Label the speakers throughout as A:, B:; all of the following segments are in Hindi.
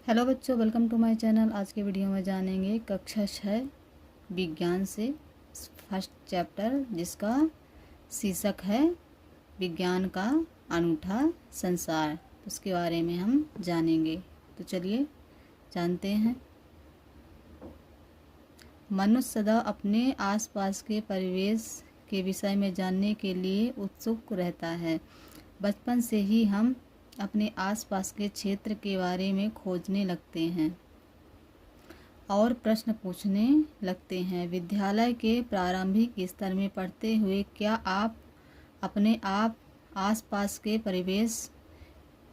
A: हेलो बच्चों, वेलकम टू माय चैनल। आज के वीडियो में जानेंगे कक्षा 6 विज्ञान से फर्स्ट चैप्टर, जिसका शीर्षक है विज्ञान का अनूठा संसार। उसके बारे में हम जानेंगे। तो चलिए जानते हैं। मनुष्य सदा अपने आसपास के परिवेश के विषय में जानने के लिए उत्सुक रहता है। बचपन से ही हम अपने आसपास के क्षेत्र के बारे में खोजने लगते हैं और प्रश्न पूछने लगते हैं। विद्यालय के प्रारंभिक स्तर में पढ़ते हुए क्या आप अपने आसपास के परिवेश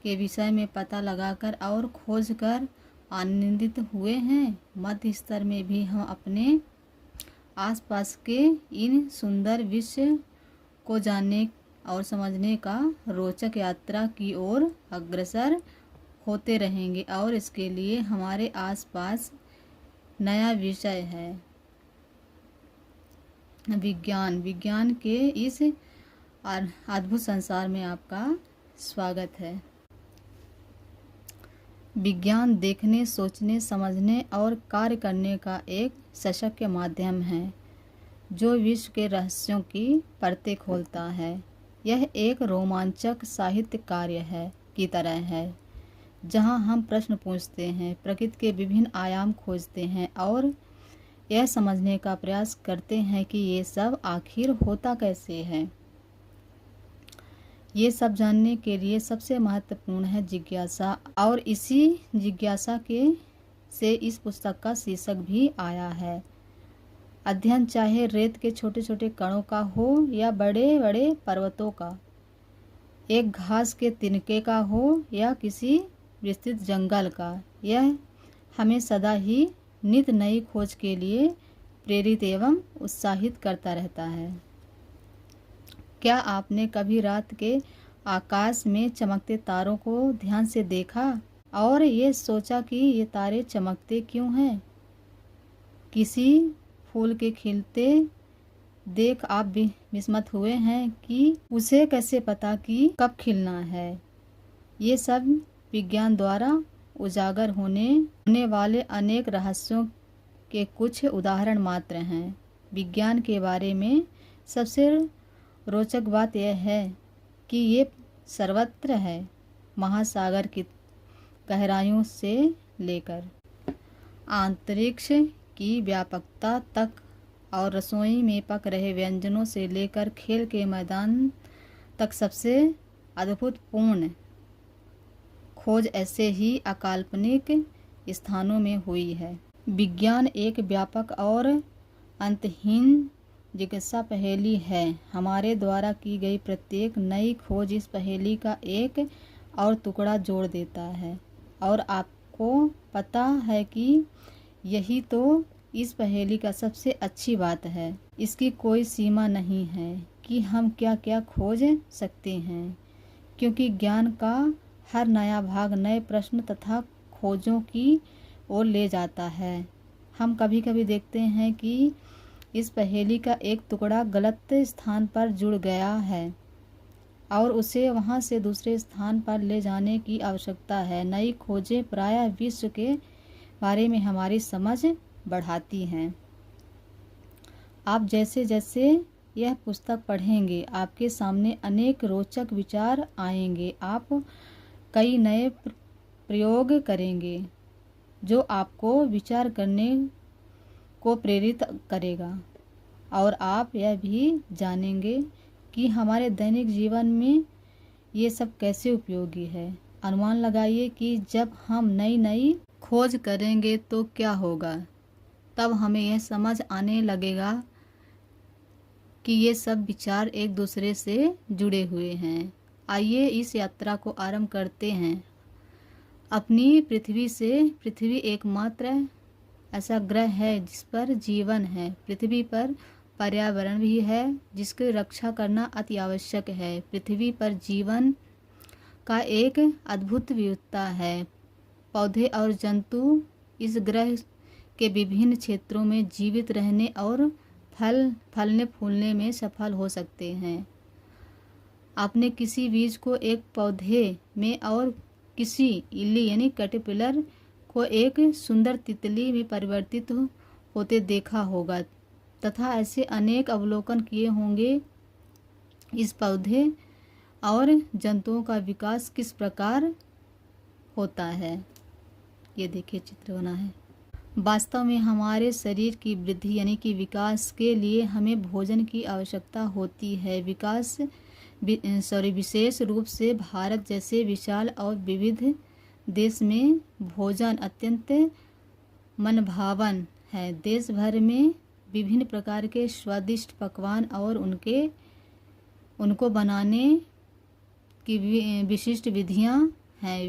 A: के विषय में पता लगाकर और खोजकर आनंदित हुए हैं? मध्य स्तर में भी हम अपने आसपास के इन सुंदर विश्व को जानने और समझने का रोचक यात्रा की ओर अग्रसर होते रहेंगे, और इसके लिए हमारे आसपास नया विषय है विज्ञान। विज्ञान के इस अद्भुत संसार में आपका स्वागत है। विज्ञान देखने, सोचने, समझने और कार्य करने का एक सशक्त माध्यम है जो विश्व के रहस्यों की परतें खोलता है। यह एक रोमांचक साहित्य कार्य की तरह है, जहां हम प्रश्न पूछते हैं, प्रकृति के विभिन्न आयाम खोजते हैं और यह समझने का प्रयास करते हैं कि ये सब आखिर होता कैसे है। ये सब जानने के लिए सबसे महत्वपूर्ण है जिज्ञासा, और इसी जिज्ञासा से इस पुस्तक का शीर्षक भी आया है। अध्ययन चाहे रेत के छोटे छोटे कणों का हो या बड़े बड़े पर्वतों का, एक घास के तिनके का हो या किसी विस्तृत जंगल का, यह हमें सदा ही नित नई खोज के लिए प्रेरित एवं उत्साहित करता रहता है। क्या आपने कभी रात के आकाश में चमकते तारों को ध्यान से देखा और ये सोचा कि ये तारे चमकते क्यों हैं? किसी फूल के खिलते देख आप भी विस्मित हुए हैं कि उसे कैसे पता कि कब खिलना है? ये सब विज्ञान द्वारा उजागर होने वाले अनेक रहस्यों के कुछ उदाहरण मात्र हैं। विज्ञान के बारे में सबसे रोचक बात यह है कि ये सर्वत्र है, महासागर की गहराइयों से लेकर अंतरिक्ष की व्यापकता तक, और रसोई में पक रहे व्यंजनों से लेकर खेल के मैदान तक सबसे अद्भुतपूर्ण खोज ऐसे ही अकाल्पनिक स्थानों में हुई है। विज्ञान एक व्यापक और अंतहीन जिज्ञासा पहेली है। हमारे द्वारा की गई प्रत्येक नई खोज इस पहेली का एक और टुकड़ा जोड़ देता है, और आपको पता है कि यही तो इस पहेली का सबसे अच्छी बात है। इसकी कोई सीमा नहीं है कि हम क्या क्या खोज सकते हैं, क्योंकि ज्ञान का हर नया भाग नए प्रश्न तथा खोजों की ओर ले जाता है। हम कभी कभी देखते हैं कि इस पहेली का एक टुकड़ा गलत स्थान पर जुड़ गया है और उसे वहां से दूसरे स्थान पर ले जाने की आवश्यकता है। नई खोजें प्रायः विश्व के बारे में हमारी समझ बढ़ाती हैं। आप जैसे जैसे यह पुस्तक पढ़ेंगे, आपके सामने अनेक रोचक विचार आएंगे। आप कई नए प्रयोग करेंगे जो आपको विचार करने को प्रेरित करेगा, और आप यह भी जानेंगे कि हमारे दैनिक जीवन में ये सब कैसे उपयोगी है। अनुमान लगाइए कि जब हम नई नई खोज करेंगे तो क्या होगा। तब हमें यह समझ आने लगेगा कि ये सब विचार एक दूसरे से जुड़े हुए हैं। आइए इस यात्रा को आरंभ करते हैं। अपनी पृथ्वी से, पृथ्वी एकमात्र ऐसा ग्रह है जिस पर जीवन है। पृथ्वी पर पर्यावरण भी है जिसकी रक्षा करना अति आवश्यक है। पृथ्वी पर जीवन का एक अद्भुत विविधता है। पौधे और जंतु इस ग्रह के विभिन्न क्षेत्रों में जीवित रहने और फलने फूलने में सफल हो सकते हैं। आपने किसी बीज को एक पौधे में और किसी इल्ली यानी कैटरपिलर को एक सुंदर तितली में परिवर्तित होते देखा होगा तथा ऐसे अनेक अवलोकन किए होंगे। इस पौधे और जंतुओं का विकास किस प्रकार होता है। ये देखिए चित्र बना है। वास्तव में हमारे शरीर की वृद्धि यानी कि विकास के लिए हमें भोजन की आवश्यकता होती है। विशेष रूप से भारत जैसे विशाल और विविध देश में भोजन अत्यंत मनभावन है। देश भर में विभिन्न प्रकार के स्वादिष्ट पकवान और उनको बनाने की विशिष्ट विधियां हैं।